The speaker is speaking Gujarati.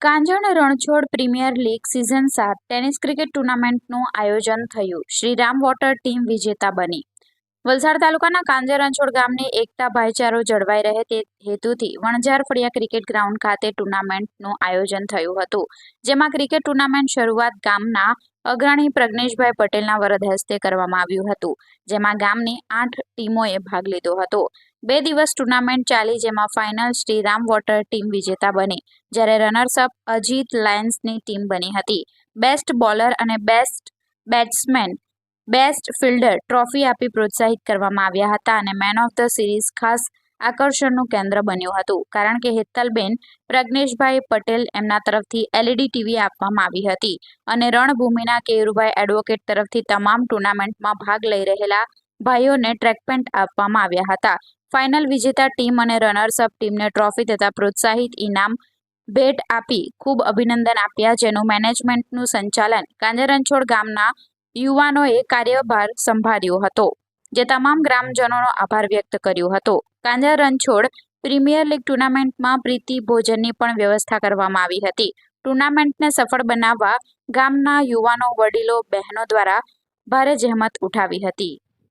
કાંજણ Ranchhod premier league season 7 tennis cricket ટૂર્નામેન્ટનું આયોજન થયું. શ્રીરામ વોટર ટીમ વિજેતા બની. વલસાડ તાલુકાના કાંજર રણછોડ ગામની એકતા ભાઈચારો જળવાઈ રહે તે હેતુથી વણઝાર ફળિયા ક્રિકેટ ગ્રાઉન્ડ ખાતે ટૂર્નામેન્ટનું આયોજન થયું હતું. જેમાં ક્રિકેટ ટૂર્નામેન્ટ શરૂઆત ગામના અગ્રણી પ્રજ્ઞેશભાઈ પટેલના વરદ હસ્તે કરવામાં આવ્યું હતું. જેમાં ગામની 8 ટીમોએ ભાગ લીધો હતો. 2 દિવસ ટૂર્નામેન્ટ ચાલી, જેમાં ફાઇનલ શ્રીરામ વોટર ટીમ વિજેતા બની, જ્યારે રનર્સઅપ અજીત લાયન્સની ટીમ બની હતી. બેસ્ટ બોલર અને best batsman, best fielder trophy આપી પ્રોત્સાહિત કરવામાં આવ્યા હતા અને મેન ઓફ ધ સિરીઝ ખાસ આકર્ષણનું કેન્દ્ર બન્યું હતું, કારણ કે હેતલબેન પ્રજ્ઞેશભાઈ પટેલ એમના તરફથી LED ટીવી આપવામાં આવી હતી અને રણભૂમિના કેયુરભાઈ એડવોકેટ તરફથી તમામ ટૂર્નામેન્ટમાં ભાગ લઈ રહેલા ભાઈઓને ટ્રેકપેન્ટ આપવામાં આવ્યા હતા. ફાઇનલ વિજેતા ટીમ અને રનર્સઅપ ટીમને ટ્રોફી તથા પ્રોત્સાહિત ઇનામ ભેટ આપી ખૂબ અભિનંદન આપ્યા, જેનું મેનેજમેન્ટનું સંચાલન કાંજર રણછોડ ગામના યુવાનોએ કાર્યભાર સંભાળ્યો હતો, જે તમામ ગ્રામજનોનો આભાર વ્યક્ત કર્યો હતો. કાંજર રણછોડ પ્રીમિયર લીગ ટૂર્નામેન્ટમાં પ્રીતિ ભોજનની પણ વ્યવસ્થા કરવામાં આવી હતી. ટૂર્નામેન્ટને સફળ બનાવવા ગામના યુવાનો, વડીલો, બહેનો દ્વારા ભારે જહેમત ઉઠાવી હતી.